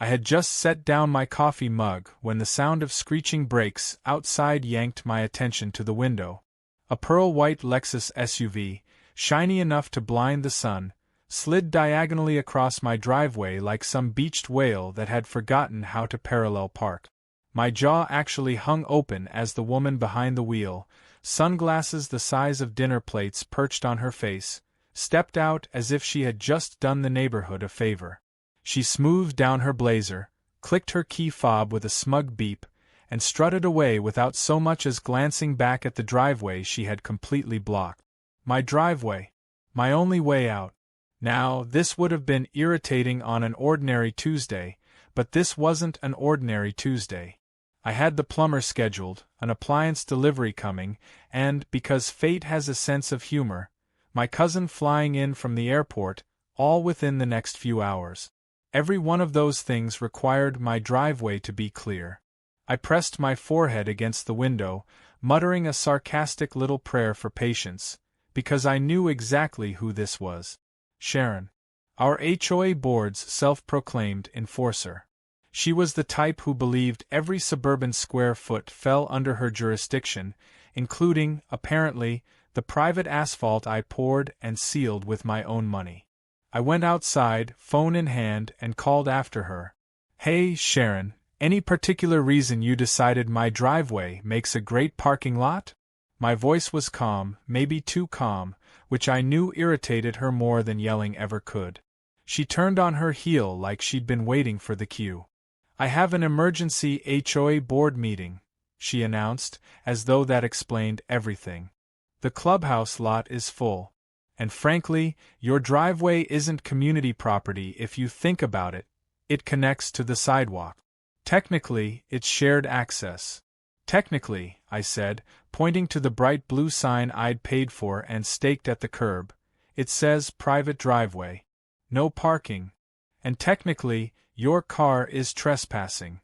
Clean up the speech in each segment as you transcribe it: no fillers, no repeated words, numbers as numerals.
I had just set down my coffee mug when the sound of screeching brakes outside yanked my attention to the window. A pearl-white Lexus SUV, shiny enough to blind the sun, slid diagonally across my driveway like some beached whale that had forgotten how to parallel park. My jaw actually hung open as the woman behind the wheel, sunglasses the size of dinner plates perched on her face, stepped out as if she had just done the neighborhood a favor. She smoothed down her blazer, clicked her key fob with a smug beep, and strutted away without so much as glancing back at the driveway she had completely blocked. My driveway. My only way out. Now, this would have been irritating on an ordinary Tuesday, but this wasn't an ordinary Tuesday. I had the plumber scheduled, an appliance delivery coming, and, because fate has a sense of humor, my cousin flying in from the airport, all within the next few hours. Every one of those things required my driveway to be clear. I pressed my forehead against the window, muttering a sarcastic little prayer for patience, because I knew exactly who this was. Sharon. Our HOA board's self-proclaimed enforcer. She was the type who believed every suburban square foot fell under her jurisdiction, including, apparently, the private asphalt I poured and sealed with my own money. I went outside, phone in hand, and called after her. "Hey, Sharon, any particular reason you decided my driveway makes a great parking lot?" My voice was calm, maybe too calm, which I knew irritated her more than yelling ever could. She turned on her heel like she'd been waiting for the cue. "I have an emergency HOA board meeting," she announced, as though that explained everything. "The clubhouse lot is full. And frankly, your driveway isn't community property if you think about it. It connects to the sidewalk. Technically, it's shared access." "Technically," I said, pointing to the bright blue sign I'd paid for and staked at the curb, "it says private driveway. No parking. And technically, your car is trespassing."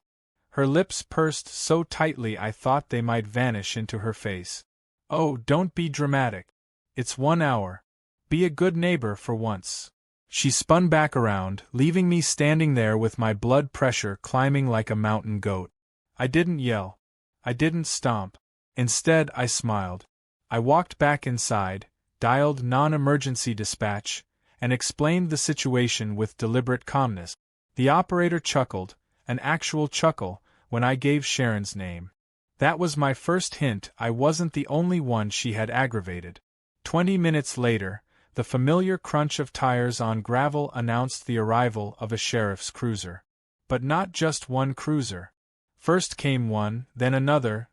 Her lips pursed so tightly I thought they might vanish into her face. "Oh, don't be dramatic. It's 1 hour. Be a good neighbor for once." She spun back around, leaving me standing there with my blood pressure climbing like a mountain goat. I didn't yell. I didn't stomp. Instead, I smiled. I walked back inside, dialed non-emergency dispatch, and explained the situation with deliberate calmness. The operator chuckled, an actual chuckle, when I gave Sharon's name. That was my first hint I wasn't the only one she had aggravated. 20 minutes later, the familiar crunch of tires on gravel announced the arrival of a sheriff's cruiser. But not just one cruiser. First came one, then another,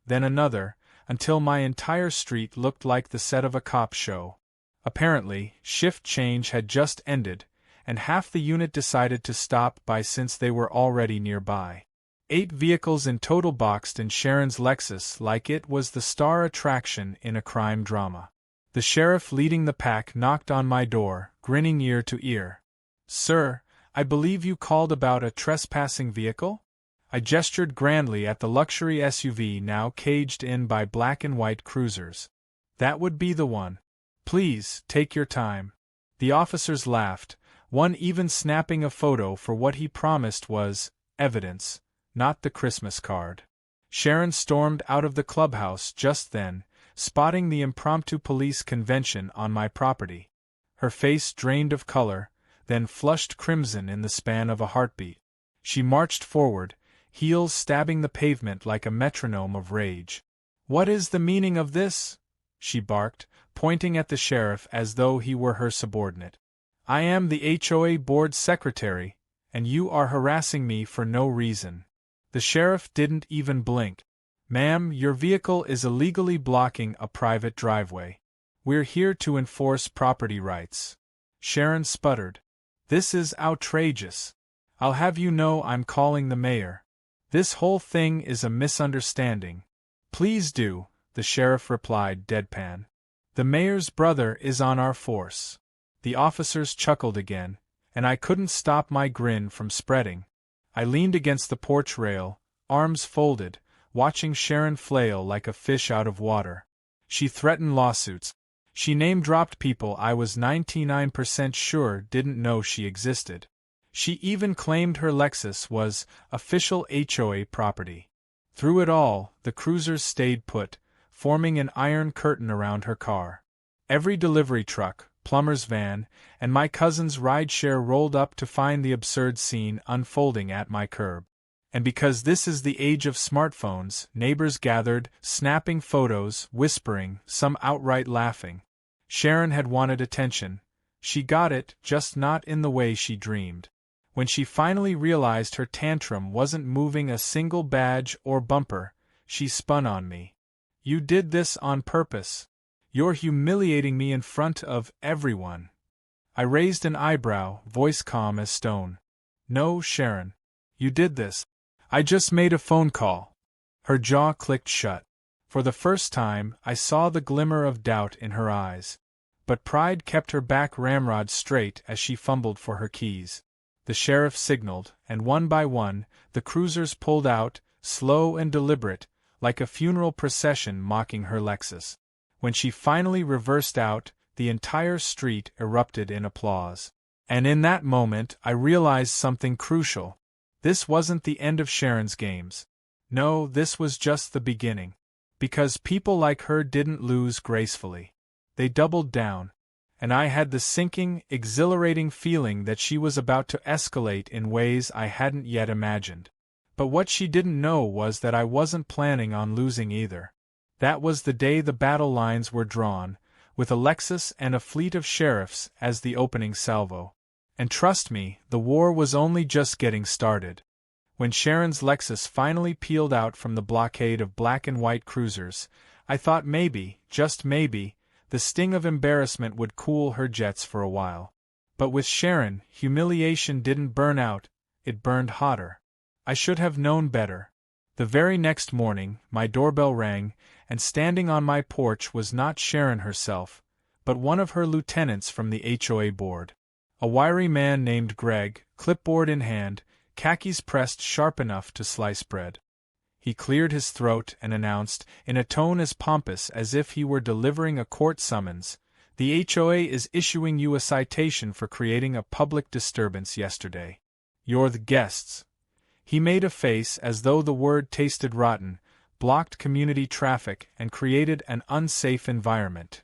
until my entire street looked like the set of a cop show. Apparently, shift change had just ended, and half the unit decided to stop by since they were already nearby. 8 vehicles in total boxed in Sharon's Lexus like it was the star attraction in a crime drama. The sheriff leading the pack knocked on my door, grinning ear to ear. "Sir, I believe you called about a trespassing vehicle?" I gestured grandly at the luxury SUV now caged in by black and white cruisers. "That would be the one. Please, take your time." The officers laughed, one even snapping a photo for what he promised was evidence, not the Christmas card. Sharon stormed out of the clubhouse just then, spotting the impromptu police convention on my property. Her face drained of color, then flushed crimson in the span of a heartbeat. She marched forward, heels stabbing the pavement like a metronome of rage. "What is the meaning of this?" she barked, pointing at the sheriff as though he were her subordinate. "I am the HOA board secretary, and you are harassing me for no reason." The sheriff didn't even blink. "Ma'am, your vehicle is illegally blocking a private driveway. We're here to enforce property rights." Sharon sputtered. "This is outrageous. I'll have you know I'm calling the mayor. This whole thing is a misunderstanding." "Please do," the sheriff replied deadpan. "The mayor's brother is on our force." The officers chuckled again, and I couldn't stop my grin from spreading. I leaned against the porch rail, arms folded, watching Sharon flail like a fish out of water. She threatened lawsuits. She name-dropped people I was 99% sure didn't know she existed. She even claimed her Lexus was official HOA property. Through it all, the cruisers stayed put, forming an iron curtain around her car. Every delivery truck, plumber's van, and my cousin's rideshare rolled up to find the absurd scene unfolding at my curb. And because this is the age of smartphones, neighbors gathered, snapping photos, whispering, some outright laughing. Sharon had wanted attention. She got it, just not in the way she dreamed. When she finally realized her tantrum wasn't moving a single badge or bumper, she spun on me. "You did this on purpose. You're humiliating me in front of everyone." I raised an eyebrow, voice calm as stone. "No, Sharon. You did this. I just made a phone call." Her jaw clicked shut. For the first time, I saw the glimmer of doubt in her eyes. But pride kept her back ramrod straight as she fumbled for her keys. The sheriff signaled, and one by one, the cruisers pulled out, slow and deliberate, like a funeral procession mocking her Lexus. When she finally reversed out, the entire street erupted in applause. And in that moment, I realized something crucial. This wasn't the end of Sharon's games. No, this was just the beginning. Because people like her didn't lose gracefully. They doubled down. And I had the sinking, exhilarating feeling that she was about to escalate in ways I hadn't yet imagined. But what she didn't know was that I wasn't planning on losing either. That was the day the battle lines were drawn, with a Lexus and a fleet of sheriffs as the opening salvo. And trust me, the war was only just getting started. When Sharon's Lexus finally peeled out from the blockade of black and white cruisers, I thought maybe, just maybe, the sting of embarrassment would cool her jets for a while. But with Sharon, humiliation didn't burn out, it burned hotter. I should have known better. The very next morning, my doorbell rang, and standing on my porch was not Sharon herself, but one of her lieutenants from the HOA board. A wiry man named Greg, clipboard in hand, khakis pressed sharp enough to slice bread. He cleared his throat and announced, in a tone as pompous as if he were delivering a court summons, "The HOA is issuing you a citation for creating a public disturbance yesterday. You're the guests." He made a face as though the word tasted rotten, blocked community traffic and created an unsafe environment.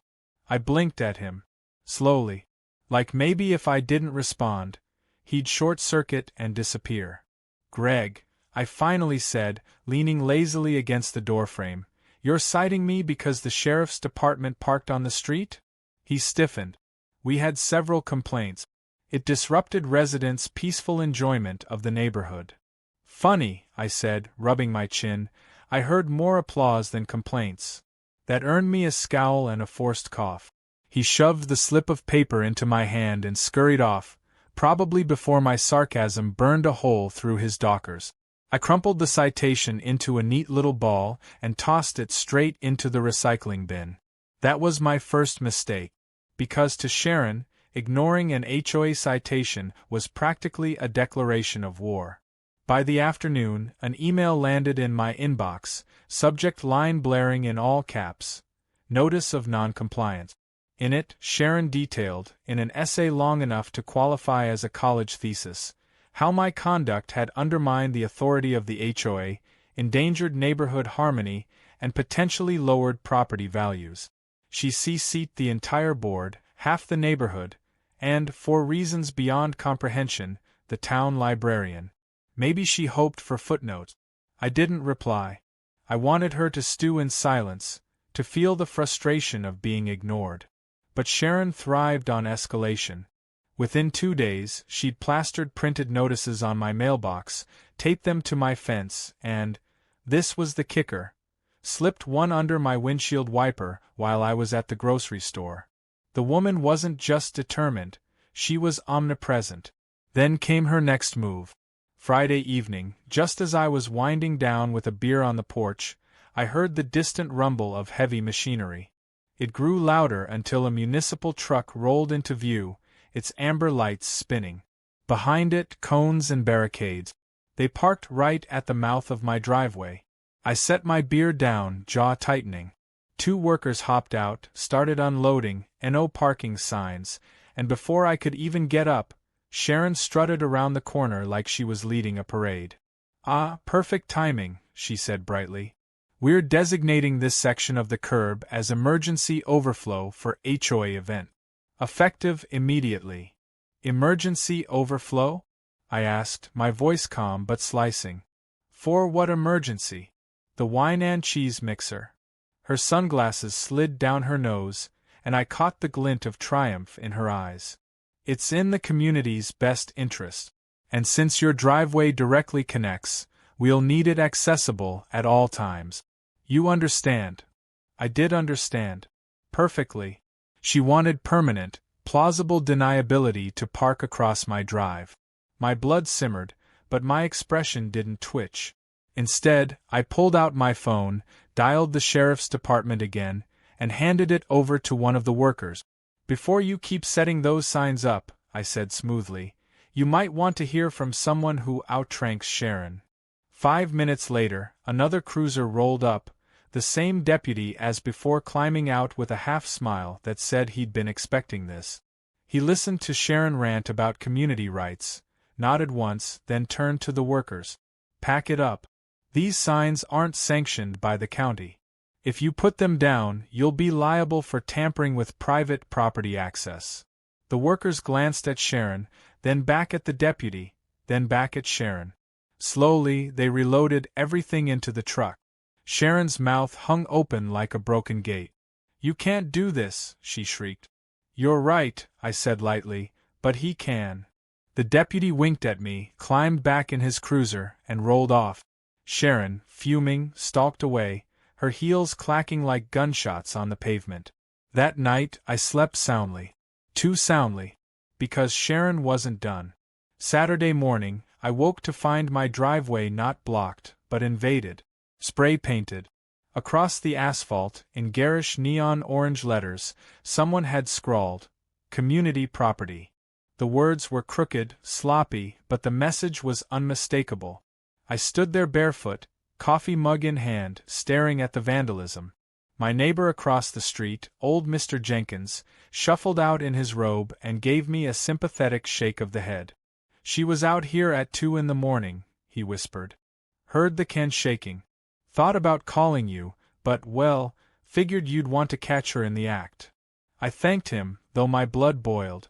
I blinked at him. Slowly. Like maybe if I didn't respond, he'd short-circuit and disappear. "Greg," I finally said, leaning lazily against the doorframe, "you're citing me because the sheriff's department parked on the street?" He stiffened. We had several complaints. It disrupted residents' peaceful enjoyment of the neighborhood. "Funny," I said, rubbing my chin, "I heard more applause than complaints." That earned me a scowl and a forced cough. He shoved the slip of paper into my hand and scurried off, probably before my sarcasm burned a hole through his dockers. I crumpled the citation into a neat little ball and tossed it straight into the recycling bin. That was my first mistake. Because to Sharon, ignoring an HOA citation was practically a declaration of war. By the afternoon, an email landed in my inbox, subject line blaring in all caps, "Notice of non-compliance." In it, Sharon detailed, in an essay long enough to qualify as a college thesis, how my conduct had undermined the authority of the HOA, endangered neighborhood harmony, and potentially lowered property values. She CC'd the entire board, half the neighborhood, and, for reasons beyond comprehension, the town librarian. Maybe she hoped for footnotes. I didn't reply. I wanted her to stew in silence, to feel the frustration of being ignored. But Sharon thrived on escalation. Within 2 days, she'd plastered printed notices on my mailbox, taped them to my fence, and, this was the kicker, slipped one under my windshield wiper while I was at the grocery store. The woman wasn't just determined, she was omnipresent. Then came her next move. Friday evening, just as I was winding down with a beer on the porch, I heard the distant rumble of heavy machinery. It grew louder until a municipal truck rolled into view, its amber lights spinning. Behind it, cones and barricades. They parked right at the mouth of my driveway. I set my beer down, jaw tightening. 2 workers hopped out, started unloading, "No parking" signs, and before I could even get up, Sharon strutted around the corner like she was leading a parade. "Ah, perfect timing," she said brightly. "We're designating this section of the curb as emergency overflow for HOA event. Effective immediately." "Emergency overflow?" I asked, my voice calm but slicing. "For what emergency?" "The wine and cheese mixer." Her sunglasses slid down her nose, and I caught the glint of triumph in her eyes. "It's in the community's best interest. And since your driveway directly connects, we'll need it accessible at all times. You understand?" I did understand. Perfectly. She wanted permanent, plausible deniability to park across my drive. My blood simmered, but my expression didn't twitch. Instead, I pulled out my phone, dialed the sheriff's department again, and handed it over to one of the workers. "Before you keep setting those signs up," I said smoothly, "you might want to hear from someone who outranks Sharon." 5 minutes later, another cruiser rolled up, the same deputy as before, climbing out with a half-smile that said he'd been expecting this. He listened to Sharon rant about community rights, nodded once, then turned to the workers. "Pack it up. These signs aren't sanctioned by the county. If you put them down, you'll be liable for tampering with private property access." The workers glanced at Sharon, then back at the deputy, then back at Sharon. Slowly, they reloaded everything into the truck. Sharon's mouth hung open like a broken gate. "You can't do this," she shrieked. "You're right," I said lightly, "but he can." The deputy winked at me, climbed back in his cruiser, and rolled off. Sharon, fuming, stalked away, her heels clacking like gunshots on the pavement. That night, I slept soundly. Too soundly. Because Sharon wasn't done. Saturday morning, I woke to find my driveway not blocked, but invaded. Spray-painted. Across the asphalt, in garish neon orange letters, someone had scrawled, "Community property." The words were crooked, sloppy, but the message was unmistakable. I stood there barefoot, coffee mug in hand, staring at the vandalism. My neighbor across the street, old Mr. Jenkins, shuffled out in his robe and gave me a sympathetic shake of the head. "She was out here at 2 in the morning, he whispered. "Heard the can shaking. Thought about calling you, but, well, figured you'd want to catch her in the act." I thanked him, though my blood boiled.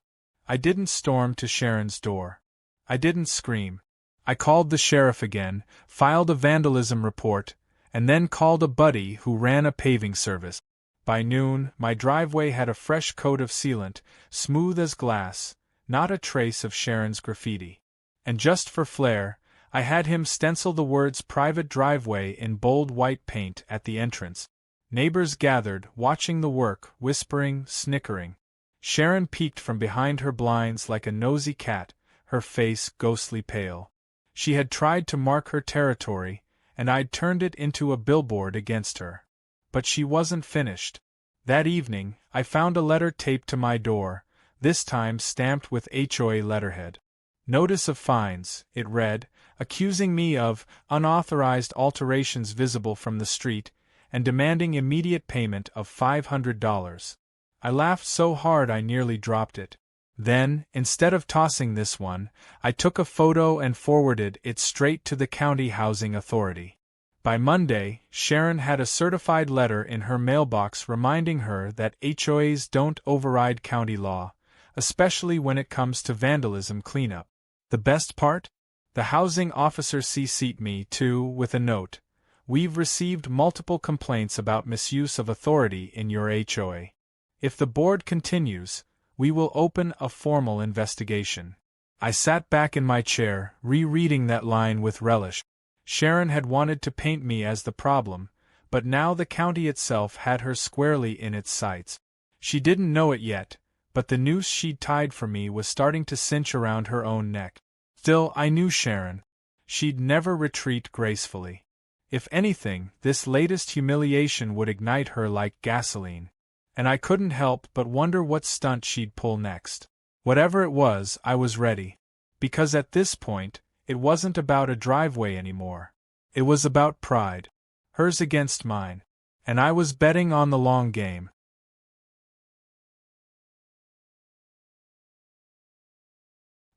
I didn't storm to Sharon's door. I didn't scream. I called the sheriff again, filed a vandalism report, and then called a buddy who ran a paving service. By noon, my driveway had a fresh coat of sealant, smooth as glass, not a trace of Sharon's graffiti. And just for flair, I had him stencil the words "private driveway" in bold white paint at the entrance. Neighbors gathered, watching the work, whispering, snickering. Sharon peeked from behind her blinds like a nosy cat, her face ghostly pale. She had tried to mark her territory, and I'd turned it into a billboard against her. But she wasn't finished. That evening, I found a letter taped to my door, this time stamped with HOA letterhead. "Notice of fines," it read, accusing me of unauthorized alterations visible from the street, and demanding immediate payment of $500. I laughed so hard I nearly dropped it. Then, instead of tossing this one, I took a photo and forwarded it straight to the County Housing Authority. By Monday, Sharon had a certified letter in her mailbox reminding her that HOAs don't override county law, especially when it comes to vandalism cleanup. The best part? The housing officer CC'd me, too, with a note. "We've received multiple complaints about misuse of authority in your HOA. If the board continues, we will open a formal investigation." I sat back in my chair, rereading that line with relish. Sharon had wanted to paint me as the problem, but now the county itself had her squarely in its sights. She didn't know it yet, but the noose she'd tied for me was starting to cinch around her own neck. Still, I knew Sharon. She'd never retreat gracefully. If anything, this latest humiliation would ignite her like gasoline. And I couldn't help but wonder what stunt she'd pull next. Whatever it was, I was ready. Because at this point, it wasn't about a driveway anymore. It was about pride. Hers against mine. And I was betting on the long game.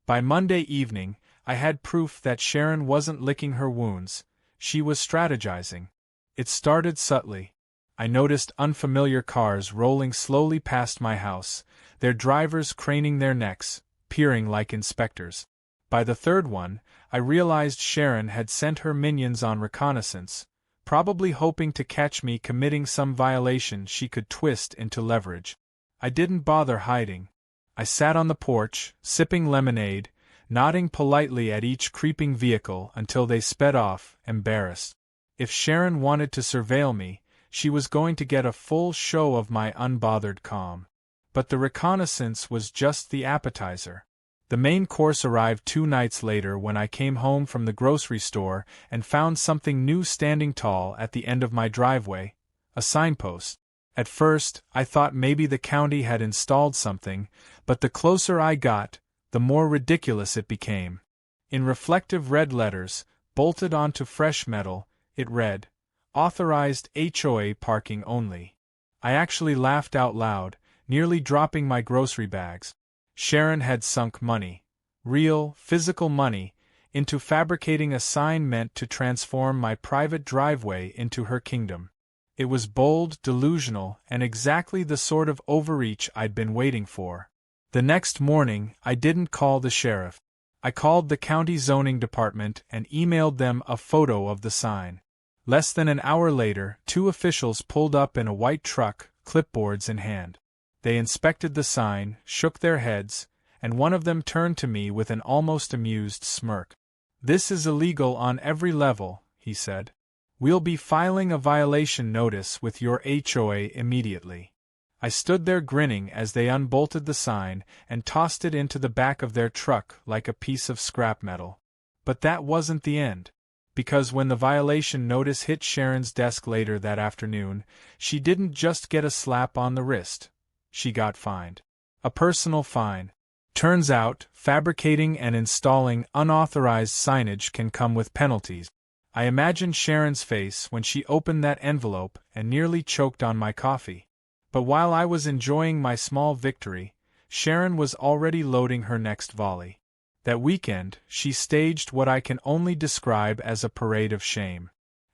By Monday evening, I had proof that Sharon wasn't licking her wounds, she was strategizing. It started subtly. I noticed unfamiliar cars rolling slowly past my house, their drivers craning their necks, peering like inspectors. By the third one, I realized Sharon had sent her minions on reconnaissance, probably hoping to catch me committing some violation she could twist into leverage. I didn't bother hiding. I sat on the porch, sipping lemonade, nodding politely at each creeping vehicle until they sped off, embarrassed. If Sharon wanted to surveil me, she was going to get a full show of my unbothered calm. But the reconnaissance was just the appetizer. The main course arrived 2 nights later when I came home from the grocery store and found something new standing tall at the end of my driveway, a signpost. At first, I thought maybe the county had installed something, but the closer I got, the more ridiculous it became. In reflective red letters, bolted onto fresh metal, it read, "Authorized HOA parking only." I actually laughed out loud, nearly dropping my grocery bags. Sharon had sunk money, real, physical money, into fabricating a sign meant to transform my private driveway into her kingdom. It was bold, delusional, and exactly the sort of overreach I'd been waiting for. The next morning, I didn't call the sheriff. I called the county zoning department and emailed them a photo of the sign. Less than an hour later, 2 officials pulled up in a white truck, clipboards in hand. They inspected the sign, shook their heads, and one of them turned to me with an almost amused smirk. "This is illegal on every level," he said. "We'll be filing a violation notice with your HOA immediately." I stood there grinning as they unbolted the sign and tossed it into the back of their truck like a piece of scrap metal. But that wasn't the end. Because when the violation notice hit Sharon's desk later that afternoon, she didn't just get a slap on the wrist. She got fined. A personal fine. Turns out, fabricating and installing unauthorized signage can come with penalties. I imagined Sharon's face when she opened that envelope and nearly choked on my coffee. But while I was enjoying my small victory, Sharon was already loading her next volley. That weekend, she staged what I can only describe as a parade of shame.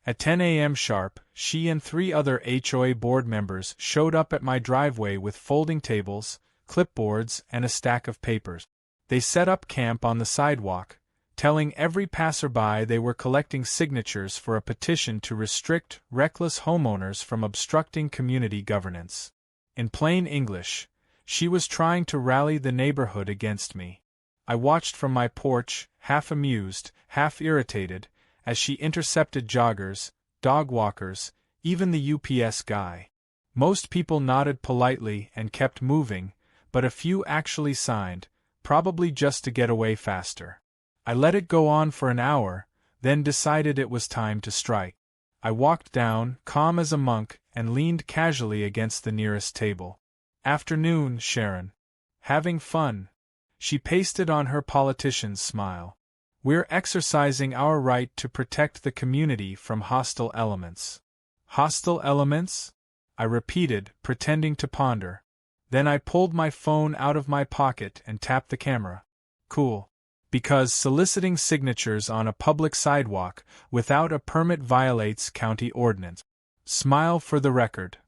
At 10 a.m. sharp, she and 3 other HOA board members showed up at my driveway with folding tables, clipboards, and a stack of papers. They set up camp on the sidewalk, telling every passerby they were collecting signatures for a petition to restrict reckless homeowners from obstructing community governance. In plain English, she was trying to rally the neighborhood against me. I watched from my porch, half amused, half irritated, as she intercepted joggers, dog walkers, even the UPS guy. Most people nodded politely and kept moving, but a few actually signed, probably just to get away faster. I let it go on for an hour, then decided it was time to strike. I walked down, calm as a monk, and leaned casually against the nearest table. "Afternoon, Sharon. Having fun?" She pasted on her politician's smile. "We're exercising our right to protect the community from hostile elements." "Hostile elements?" I repeated, pretending to ponder. Then I pulled my phone out of my pocket and tapped the camera. "Cool. Because soliciting signatures on a public sidewalk without a permit violates county ordinance. Smile for the record."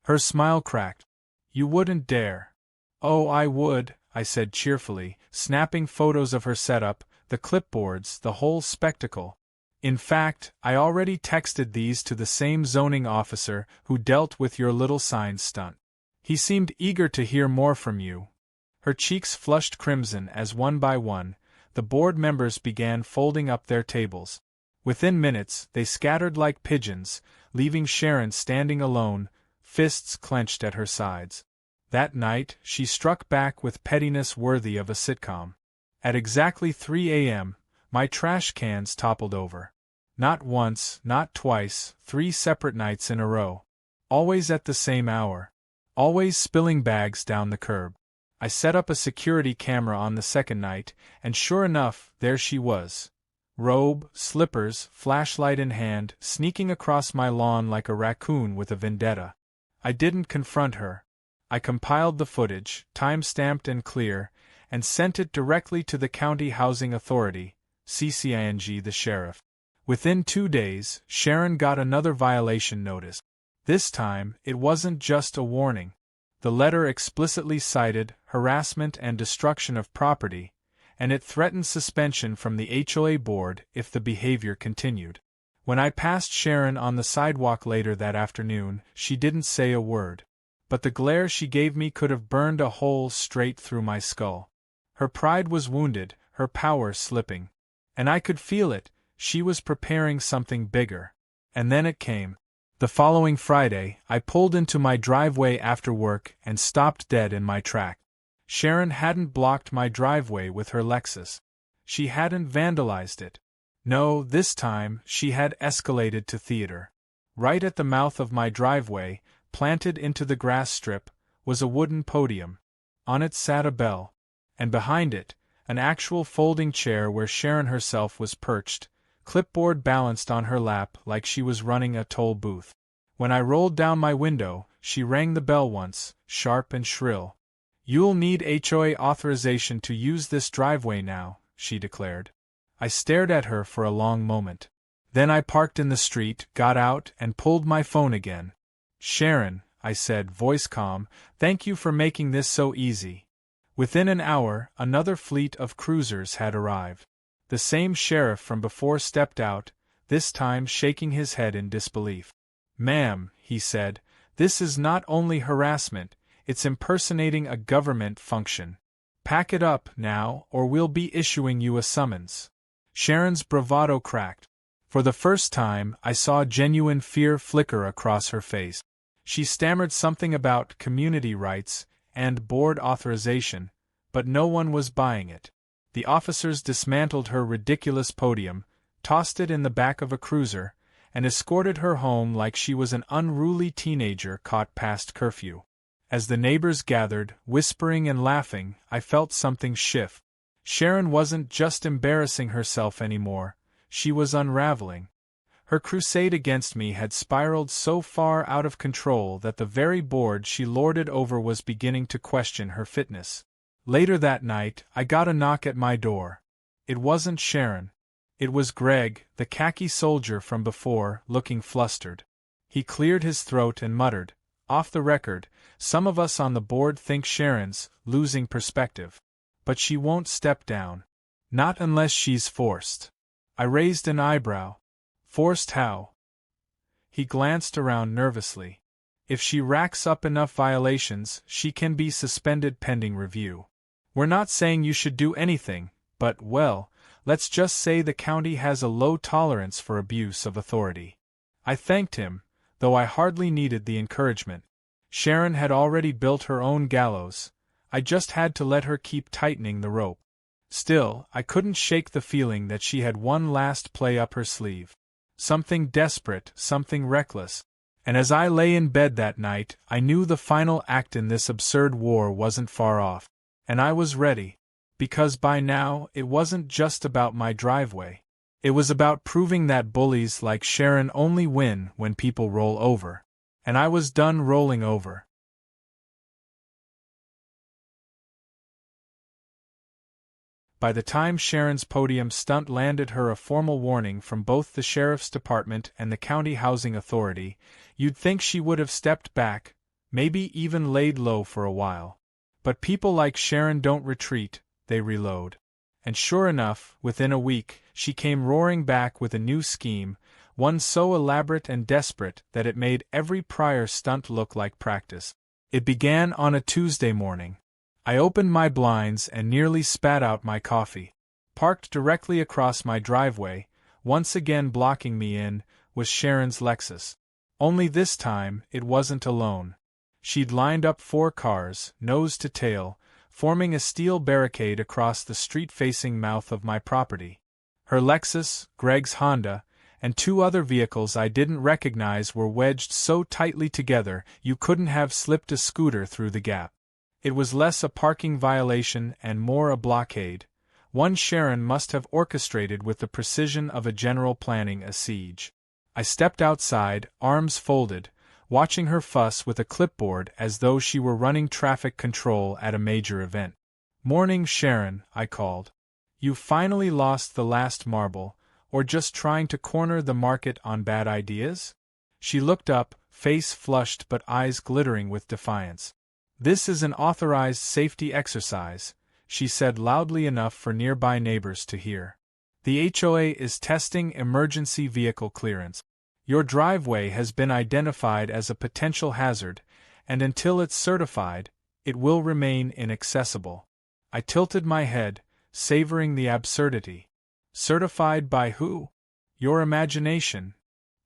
Her smile cracked. "You wouldn't dare." "Oh, I would," I said cheerfully, snapping photos of her setup, the clipboards, the whole spectacle. "In fact, I already texted these to the same zoning officer who dealt with your little sign stunt. He seemed eager to hear more from you." Her cheeks flushed crimson as one by one, the board members began folding up their tables. Within minutes, they scattered like pigeons, leaving Sharon standing alone, fists clenched at her sides. That night, she struck back with pettiness worthy of a sitcom. At exactly 3 a.m., my trash cans toppled over. Not once, not twice, 3 separate nights in a row. Always at the same hour. Always spilling bags down the curb. I set up a security camera on the second night, and sure enough, there she was. Robe, slippers, flashlight in hand, sneaking across my lawn like a raccoon with a vendetta. I didn't confront her. I compiled the footage, time-stamped and clear, and sent it directly to the County Housing Authority, CCING, the sheriff. Within 2 days, Sharon got another violation notice. This time, it wasn't just a warning. The letter explicitly cited harassment and destruction of property, and it threatened suspension from the HOA board if the behavior continued. When I passed Sharon on the sidewalk later that afternoon, she didn't say a word. But the glare she gave me could have burned a hole straight through my skull. Her pride was wounded, her power slipping. And I could feel it, she was preparing something bigger. And then it came. The following Friday, I pulled into my driveway after work and stopped dead in my track. Sharon hadn't blocked my driveway with her Lexus. She hadn't vandalized it. No, this time, she had escalated to theater. Right at the mouth of my driveway, planted into the grass strip, was a wooden podium. On it sat a bell. And behind it, an actual folding chair where Sharon herself was perched, clipboard balanced on her lap like she was running a toll booth. When I rolled down my window, she rang the bell once, sharp and shrill. "You'll need HOA authorization to use this driveway now," she declared. I stared at her for a long moment. Then I parked in the street, got out, and pulled my phone again. "Sharon," I said, voice calm, "thank you for making this so easy." Within an hour, another fleet of cruisers had arrived. The same sheriff from before stepped out, this time shaking his head in disbelief. "Ma'am," he said, "this is not only harassment, it's impersonating a government function. Pack it up, now, or we'll be issuing you a summons." Sharon's bravado cracked. For the first time, I saw genuine fear flicker across her face. She stammered something about community rights and board authorization, but no one was buying it. The officers dismantled her ridiculous podium, tossed it in the back of a cruiser, and escorted her home like she was an unruly teenager caught past curfew. As the neighbors gathered, whispering and laughing, I felt something shift. Sharon wasn't just embarrassing herself anymore, she was unraveling. Her crusade against me had spiraled so far out of control that the very board she lorded over was beginning to question her fitness. Later that night, I got a knock at my door. It wasn't Sharon. It was Greg, the khaki soldier from before, looking flustered. He cleared his throat and muttered, "Off the record, some of us on the board think Sharon's losing perspective. But she won't step down. Not unless she's forced." I raised an eyebrow. "Forced how?" He glanced around nervously. "If she racks up enough violations, she can be suspended pending review. We're not saying you should do anything, but, well, let's just say the county has a low tolerance for abuse of authority." I thanked him, though I hardly needed the encouragement. Sharon had already built her own gallows. I just had to let her keep tightening the rope. Still, I couldn't shake the feeling that she had one last play up her sleeve. Something desperate, something reckless. And as I lay in bed that night, I knew the final act in this absurd war wasn't far off. And I was ready. Because by now, it wasn't just about my driveway. It was about proving that bullies like Sharon only win when people roll over. And I was done rolling over. By the time Sharon's podium stunt landed her a formal warning from both the sheriff's department and the county housing authority, you'd think she would have stepped back, maybe even laid low for a while. But people like Sharon don't retreat, they reload. And sure enough, within a week, she came roaring back with a new scheme, one so elaborate and desperate that it made every prior stunt look like practice. It began on a Tuesday morning. I opened my blinds and nearly spat out my coffee. Parked directly across my driveway, once again blocking me in, was Sharon's Lexus. Only this time, it wasn't alone. She'd lined up 4 cars, nose to tail, forming a steel barricade across the street-facing mouth of my property. Her Lexus, Greg's Honda, and 2 other vehicles I didn't recognize were wedged so tightly together you couldn't have slipped a scooter through the gap. It was less a parking violation and more a blockade, one Sharon must have orchestrated with the precision of a general planning a siege. I stepped outside, arms folded, watching her fuss with a clipboard as though she were running traffic control at a major event. "Morning, Sharon," I called. "You finally lost the last marble, or just trying to corner the market on bad ideas?" She looked up, face flushed but eyes glittering with defiance. "This is an authorized safety exercise," she said loudly enough for nearby neighbors to hear. "The HOA is testing emergency vehicle clearance. Your driveway has been identified as a potential hazard, and until it's certified, it will remain inaccessible." I tilted my head, savoring the absurdity. "Certified by who?" "Your imagination."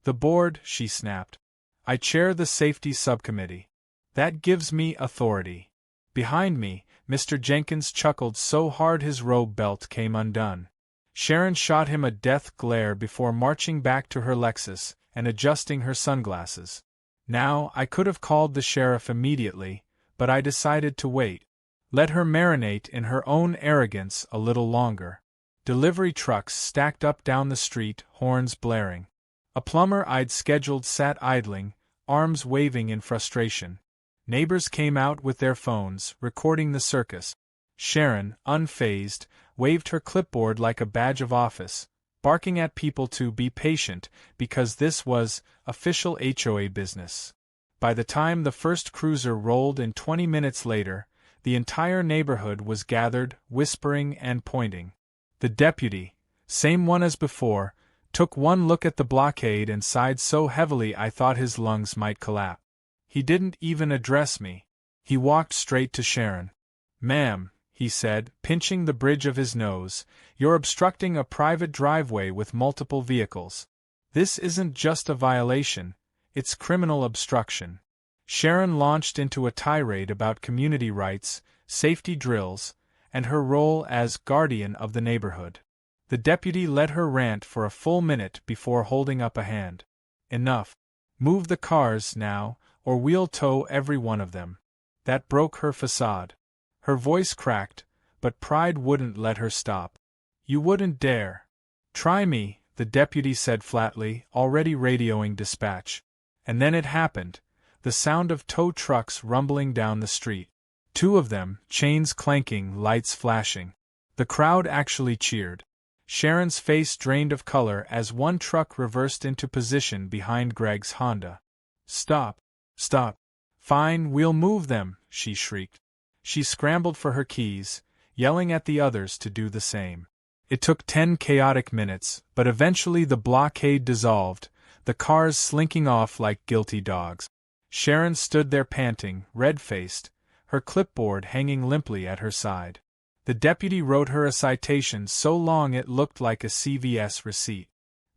"The board," she snapped. "I chair the safety subcommittee. That gives me authority." Behind me, Mr. Jenkins chuckled so hard his robe belt came undone. Sharon shot him a death glare before marching back to her Lexus and adjusting her sunglasses. Now, I could have called the sheriff immediately, but I decided to wait. Let her marinate in her own arrogance a little longer. Delivery trucks stacked up down the street, horns blaring. A plumber I'd scheduled sat idling, arms waving in frustration. Neighbors came out with their phones, recording the circus. Sharon, unfazed, waved her clipboard like a badge of office, barking at people to be patient because this was official HOA business. By the time the first cruiser rolled in 20 minutes later, the entire neighborhood was gathered, whispering and pointing. The deputy, same one as before, took one look at the blockade and sighed so heavily I thought his lungs might collapse. He didn't even address me. He walked straight to Sharon. "Ma'am," he said, pinching the bridge of his nose, "you're obstructing a private driveway with multiple vehicles. This isn't just a violation, it's criminal obstruction." Sharon launched into a tirade about community rights, safety drills, and her role as guardian of the neighborhood. The deputy led her rant for a full minute before holding up a hand. "Enough. Move the cars now, or we'll tow every one of them." That broke her facade. Her voice cracked, but pride wouldn't let her stop. "You wouldn't dare." "Try me," the deputy said flatly, already radioing dispatch. And then it happened. The sound of tow trucks rumbling down the street. 2 of them, chains clanking, lights flashing. The crowd actually cheered. Sharon's face drained of color as one truck reversed into position behind Greg's Honda. "Stop! Stop! Fine, we'll move them," she shrieked. She scrambled for her keys, yelling at the others to do the same. It took 10 chaotic minutes, but eventually the blockade dissolved, the cars slinking off like guilty dogs. Sharon stood there panting, red-faced, her clipboard hanging limply at her side. The deputy wrote her a citation so long it looked like a CVS receipt.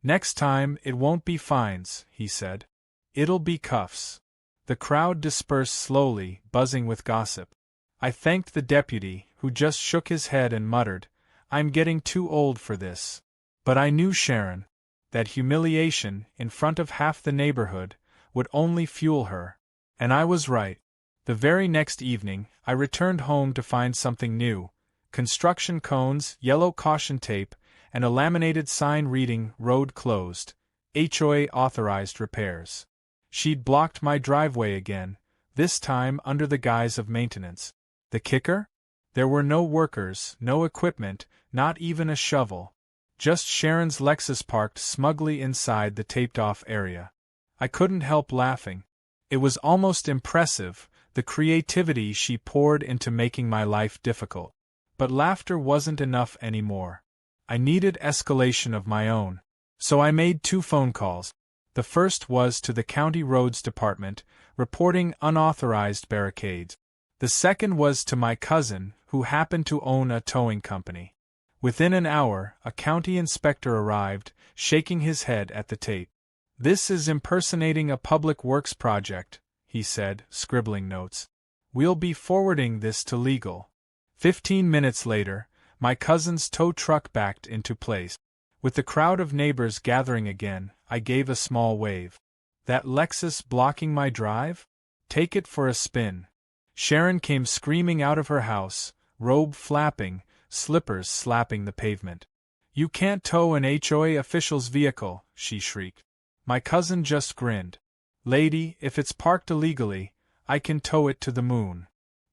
"Next time, it won't be fines," he said. "It'll be cuffs." The crowd dispersed slowly, buzzing with gossip. I thanked the deputy, who just shook his head and muttered, "I'm getting too old for this." But I knew Sharon. That humiliation, in front of half the neighborhood, would only fuel her. And I was right. The very next evening, I returned home to find something new: construction cones, yellow caution tape, and a laminated sign reading, "Road closed. HOA authorized repairs." She'd blocked my driveway again, this time under the guise of maintenance. The kicker? There were no workers, no equipment, not even a shovel. Just Sharon's Lexus parked smugly inside the taped-off area. I couldn't help laughing. It was almost impressive, the creativity she poured into making my life difficult. But laughter wasn't enough anymore. I needed escalation of my own. So I made 2 phone calls. The first was to the County Roads Department, reporting unauthorized barricades. The second was to my cousin, who happened to own a towing company. Within an hour, a county inspector arrived, shaking his head at the tape. "This is impersonating a public works project," he said, scribbling notes. "We'll be forwarding this to legal." 15 minutes later, my cousin's tow truck backed into place. With the crowd of neighbors gathering again, I gave a small wave. "That Lexus blocking my drive? Take it for a spin." Sharon came screaming out of her house, robe flapping, slippers slapping the pavement. "You can't tow an HOA official's vehicle," she shrieked. My cousin just grinned. "Lady, if it's parked illegally, I can tow it to the moon."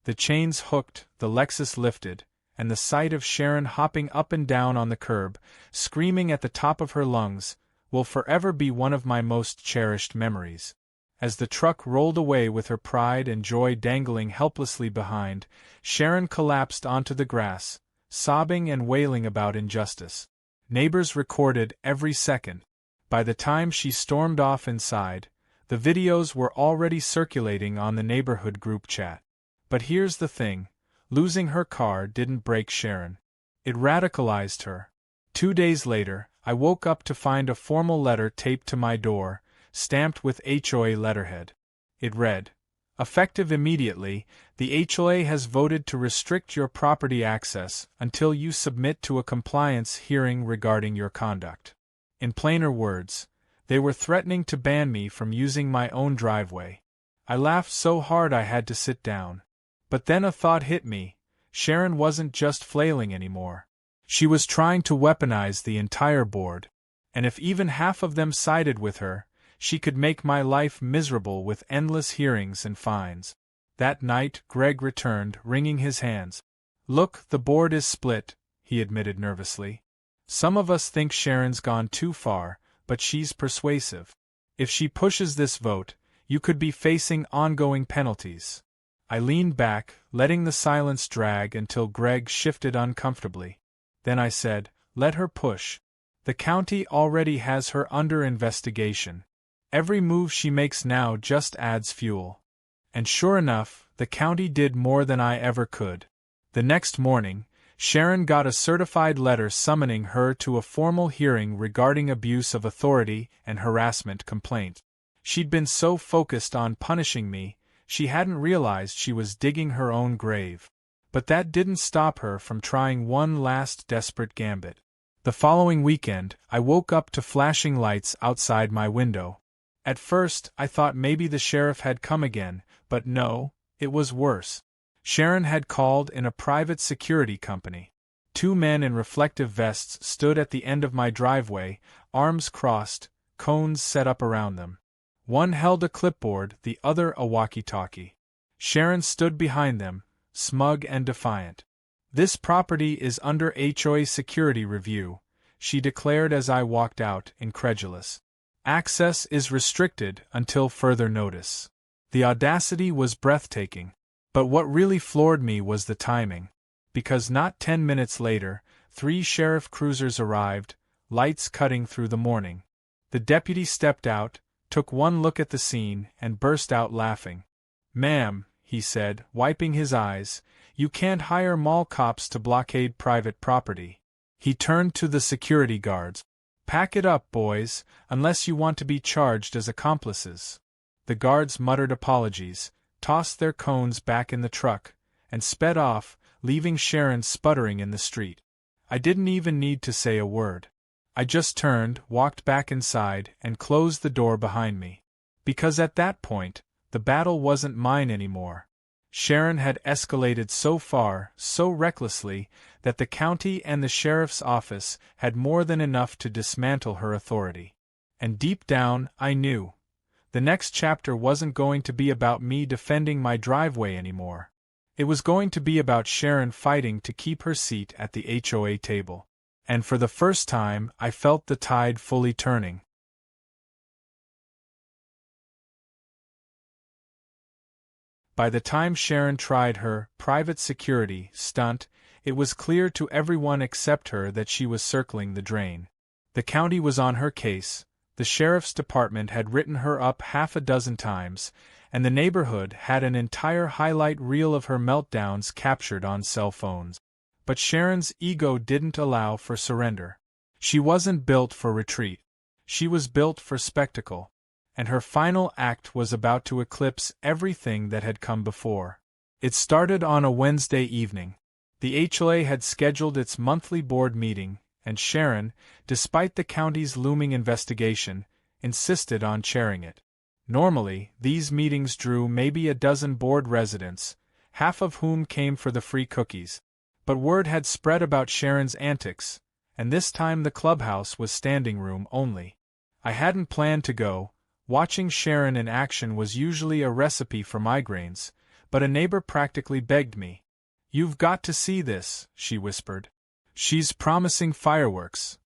The chains hooked, the Lexus lifted, and the sight of Sharon hopping up and down on the curb, screaming at the top of her lungs, will forever be one of my most cherished memories. As the truck rolled away with her pride and joy dangling helplessly behind, Sharon collapsed onto the grass, sobbing and wailing about injustice. Neighbors recorded every second. By the time she stormed off inside, the videos were already circulating on the neighborhood group chat. But here's the thing, losing her car didn't break Sharon. It radicalized her. 2 days later, I woke up to find a formal letter taped to my door, stamped with HOA letterhead. It read, "Effective immediately, the HOA has voted to restrict your property access until you submit to a compliance hearing regarding your conduct." In plainer words, they were threatening to ban me from using my own driveway. I laughed so hard I had to sit down. But then a thought hit me. Sharon wasn't just flailing anymore. She was trying to weaponize the entire board. And if even half of them sided with her, she could make my life miserable with endless hearings and fines. That night, Greg returned, wringing his hands. "Look, the board is split," he admitted nervously. "Some of us think Sharon's gone too far, but she's persuasive. If she pushes this vote, you could be facing ongoing penalties." I leaned back, letting the silence drag until Greg shifted uncomfortably. Then I said, "Let her push. The county already has her under investigation. Every move she makes now just adds fuel." And sure enough, the county did more than I ever could. The next morning, Sharon got a certified letter summoning her to a formal hearing regarding abuse of authority and harassment complaint. She'd been so focused on punishing me, she hadn't realized she was digging her own grave. But that didn't stop her from trying one last desperate gambit. The following weekend, I woke up to flashing lights outside my window. At first, I thought maybe the sheriff had come again, but no, it was worse. Sharon had called in a private security company. 2 men in reflective vests stood at the end of my driveway, arms crossed, cones set up around them. One held a clipboard, the other a walkie-talkie. Sharon stood behind them, smug and defiant. "This property is under HOA security review," she declared as I walked out, incredulous. "Access is restricted until further notice." The audacity was breathtaking. But what really floored me was the timing. Because not 10 minutes later, 3 sheriff cruisers arrived, lights cutting through the morning. The deputy stepped out, took one look at the scene, and burst out laughing. "Ma'am," he said, wiping his eyes, "you can't hire mall cops to blockade private property." He turned to the security guards. "Pack it up, boys, unless you want to be charged as accomplices." The guards muttered apologies, tossed their cones back in the truck, and sped off, leaving Sharon sputtering in the street. I didn't even need to say a word. I just turned, walked back inside, and closed the door behind me. Because at that point, the battle wasn't mine anymore. Sharon had escalated so far, so recklessly, that the county and the sheriff's office had more than enough to dismantle her authority. And deep down, I knew. The next chapter wasn't going to be about me defending my driveway anymore. It was going to be about Sharon fighting to keep her seat at the HOA table. And for the first time, I felt the tide fully turning. By the time Sharon tried her private security stunt, it was clear to everyone except her that she was circling the drain. The county was on her case. The sheriff's department had written her up 6 times, and the neighborhood had an entire highlight reel of her meltdowns captured on cell phones. But Sharon's ego didn't allow for surrender. She wasn't built for retreat. She was built for spectacle. And her final act was about to eclipse everything that had come before. It started on a Wednesday evening. The HOA had scheduled its monthly board meeting, and Sharon, despite the county's looming investigation, insisted on chairing it. Normally, these meetings drew maybe a dozen board residents, half of whom came for the free cookies. But word had spread about Sharon's antics, and this time the clubhouse was standing room only. I hadn't planned to go. Watching Sharon in action was usually a recipe for migraines, but a neighbor practically begged me. "You've got to see this," she whispered. "She's promising fireworks."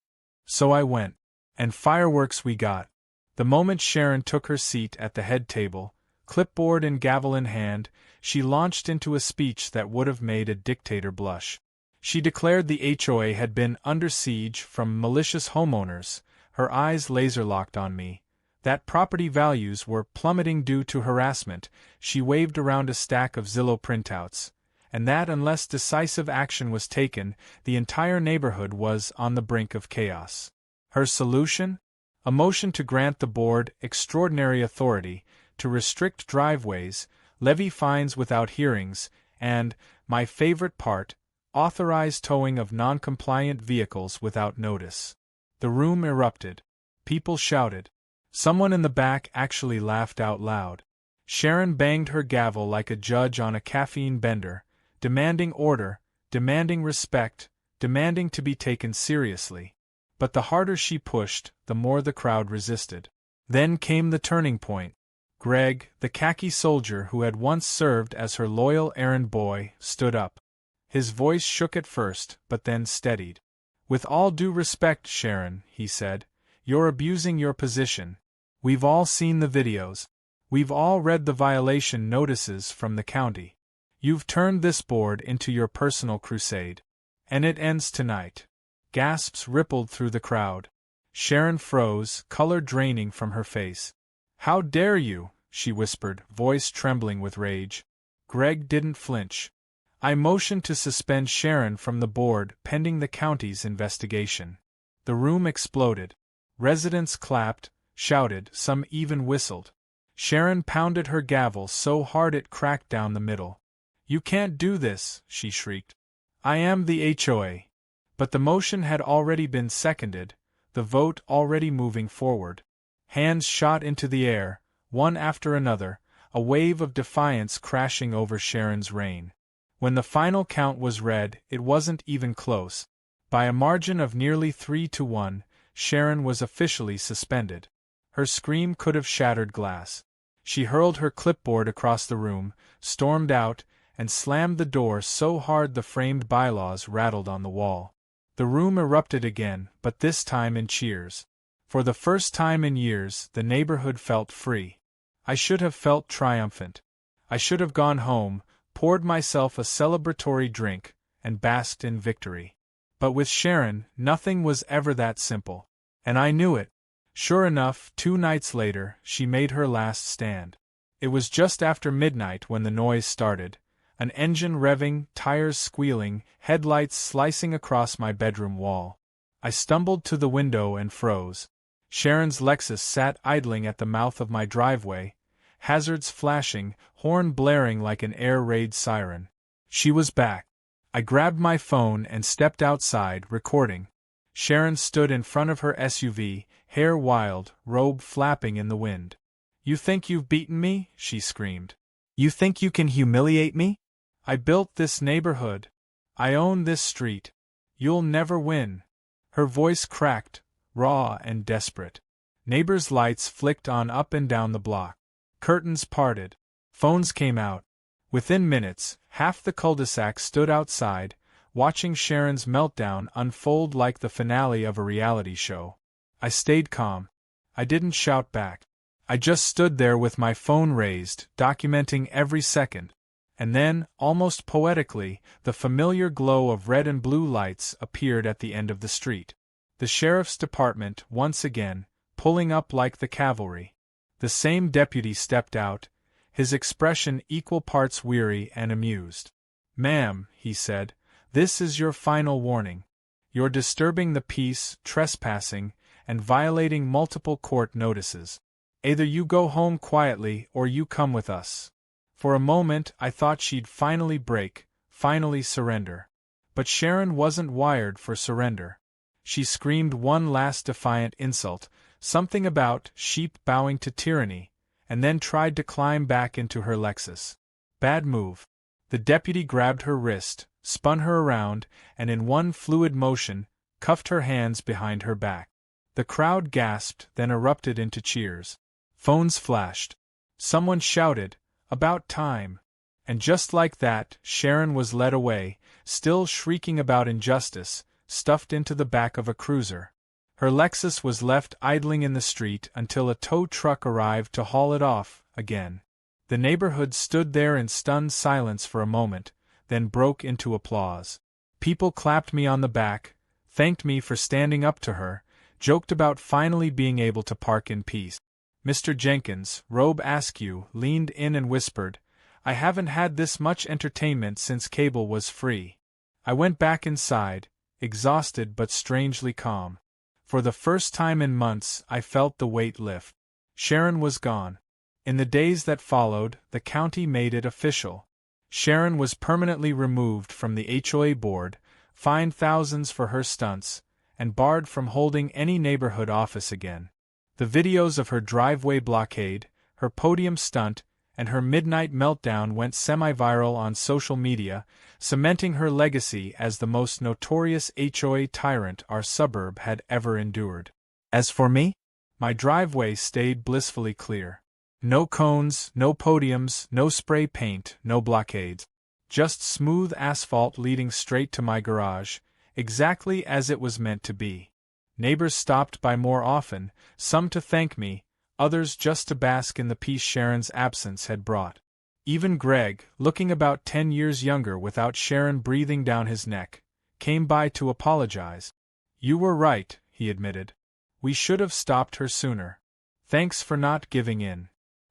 So I went. And fireworks we got. The moment Sharon took her seat at the head table, clipboard and gavel in hand, she launched into a speech that would have made a dictator blush. She declared the HOA had been under siege from malicious homeowners, her eyes laser-locked on me, that property values were plummeting due to harassment. She waved around a stack of Zillow printouts, and that unless decisive action was taken, the entire neighborhood was on the brink of chaos. Her solution? A motion to grant the board extraordinary authority to restrict driveways, levy fines without hearings, and, my favorite part, authorized towing of non-compliant vehicles without notice. The room erupted. People shouted. Someone in the back actually laughed out loud. Sharon banged her gavel like a judge on a caffeine bender, demanding order, demanding respect, demanding to be taken seriously. But the harder she pushed, the more the crowd resisted. Then came the turning point. Greg, the khaki soldier who had once served as her loyal errand boy, stood up. His voice shook at first, but then steadied. "With all due respect, Sharon," he said, "you're abusing your position. We've all seen the videos. We've all read the violation notices from the county. You've turned this board into your personal crusade. And it ends tonight." Gasps rippled through the crowd. Sharon froze, color draining from her face. "How dare you?" she whispered, voice trembling with rage. Greg didn't flinch. "I motioned to suspend Sharon from the board pending the county's investigation." The room exploded. Residents clapped, shouted, some even whistled. Sharon pounded her gavel so hard it cracked down the middle. "You can't do this," she shrieked. "I am the HOA." But the motion had already been seconded, the vote already moving forward. Hands shot into the air, one after another, a wave of defiance crashing over Sharon's reign. When the final count was read, it wasn't even close. By a margin of nearly 3-1, Sharon was officially suspended. Her scream could have shattered glass. She hurled her clipboard across the room, stormed out, and slammed the door so hard the framed bylaws rattled on the wall. The room erupted again, but this time in cheers. For the first time in years, the neighborhood felt free. I should have felt triumphant. I should have gone home, poured myself a celebratory drink, and basked in victory. But with Sharon, nothing was ever that simple. And I knew it. Sure enough, 2 nights later, she made her last stand. It was just after midnight when the noise started. An engine revving, tires squealing, headlights slicing across my bedroom wall. I stumbled to the window and froze. Sharon's Lexus sat idling at the mouth of my driveway, hazards flashing, horn blaring like an air raid siren. She was back. I grabbed my phone and stepped outside, recording. Sharon stood in front of her SUV, hair wild, robe flapping in the wind. "You think you've beaten me?" she screamed. "You think you can humiliate me? I built this neighborhood. I own this street. You'll never win." Her voice cracked, raw and desperate. Neighbors' lights flicked on up and down the block. Curtains parted. Phones came out. Within minutes, half the cul-de-sac stood outside, watching Sharon's meltdown unfold like the finale of a reality show. I stayed calm. I didn't shout back. I just stood there with my phone raised, documenting every second. And then, almost poetically, the familiar glow of red and blue lights appeared at the end of the street. The sheriff's department, once again, pulling up like the cavalry. The same deputy stepped out, his expression equal parts weary and amused. "Ma'am," he said, "this is your final warning. You're disturbing the peace, trespassing, and violating multiple court notices. Either you go home quietly or you come with us." For a moment I thought she'd finally break, finally surrender. But Sharon wasn't wired for surrender. She screamed one last defiant insult, something about sheep bowing to tyranny, and then tried to climb back into her Lexus. Bad move. The deputy grabbed her wrist, spun her around, and in one fluid motion, cuffed her hands behind her back. The crowd gasped, then erupted into cheers. Phones flashed. Someone shouted, "About time." And just like that, Sharon was led away, still shrieking about injustice, stuffed into the back of a cruiser. Her Lexus was left idling in the street until a tow truck arrived to haul it off again. The neighborhood stood there in stunned silence for a moment, then broke into applause. People clapped me on the back, thanked me for standing up to her, joked about finally being able to park in peace. Mr. Jenkins, Robe Askew, leaned in and whispered, "I haven't had this much entertainment since cable was free." I went back inside, exhausted but strangely calm. For the first time in months I felt the weight lift. Sharon was gone. In the days that followed, the county made it official. Sharon was permanently removed from the HOA board, fined thousands for her stunts, and barred from holding any neighborhood office again. The videos of her driveway blockade, her podium stunt, and her midnight meltdown went semi-viral on social media, cementing her legacy as the most notorious HOA tyrant our suburb had ever endured. As for me, my driveway stayed blissfully clear. No cones, no podiums, no spray paint, no blockades. Just smooth asphalt leading straight to my garage, exactly as it was meant to be. Neighbors stopped by more often, some to thank me, others just to bask in the peace Sharon's absence had brought. Even Greg, looking about 10 years younger without Sharon breathing down his neck, came by to apologize. "You were right," he admitted. "We should have stopped her sooner. Thanks for not giving in."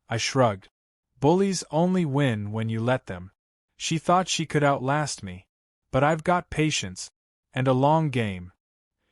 I shrugged. Bullies only win when you let them. She thought she could outlast me. But I've got patience. And a long game.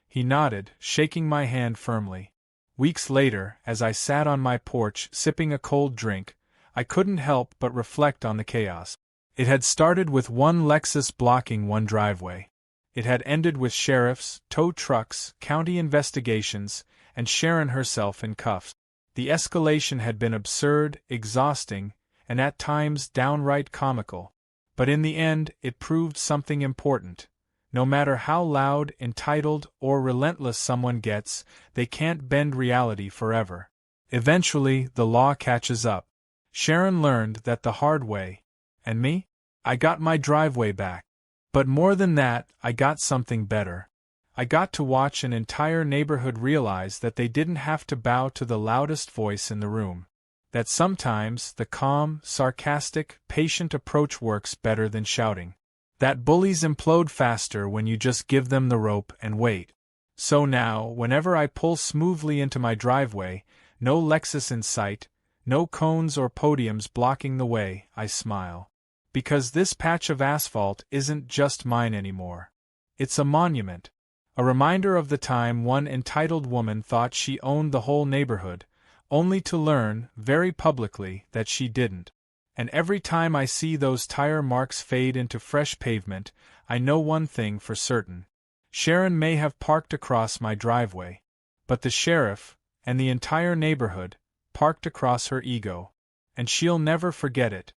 He nodded, shaking my hand firmly. Weeks later, as I sat on my porch sipping a cold drink, I couldn't help but reflect on the chaos. It had started with one Lexus blocking one driveway. It had ended with sheriffs, tow trucks, county investigations, and Sharon herself in cuffs. The escalation had been absurd, exhausting, and at times downright comical. But in the end, it proved something important. No matter how loud, entitled, or relentless someone gets, they can't bend reality forever. Eventually, the law catches up. Sharon learned that the hard way. And me? I got my driveway back. But more than that, I got something better. I got to watch an entire neighborhood realize that they didn't have to bow to the loudest voice in the room. That sometimes the calm, sarcastic, patient approach works better than shouting. That bullies implode faster when you just give them the rope and wait. So now, whenever I pull smoothly into my driveway, no Lexus in sight, no cones or podiums blocking the way, I smile. Because this patch of asphalt isn't just mine anymore. It's a monument. A reminder of the time one entitled woman thought she owned the whole neighborhood, only to learn, very publicly, that she didn't. And every time I see those tire marks fade into fresh pavement, I know one thing for certain. Sharon may have parked across my driveway, but the sheriff, and the entire neighborhood, parked across her ego. And she'll never forget it.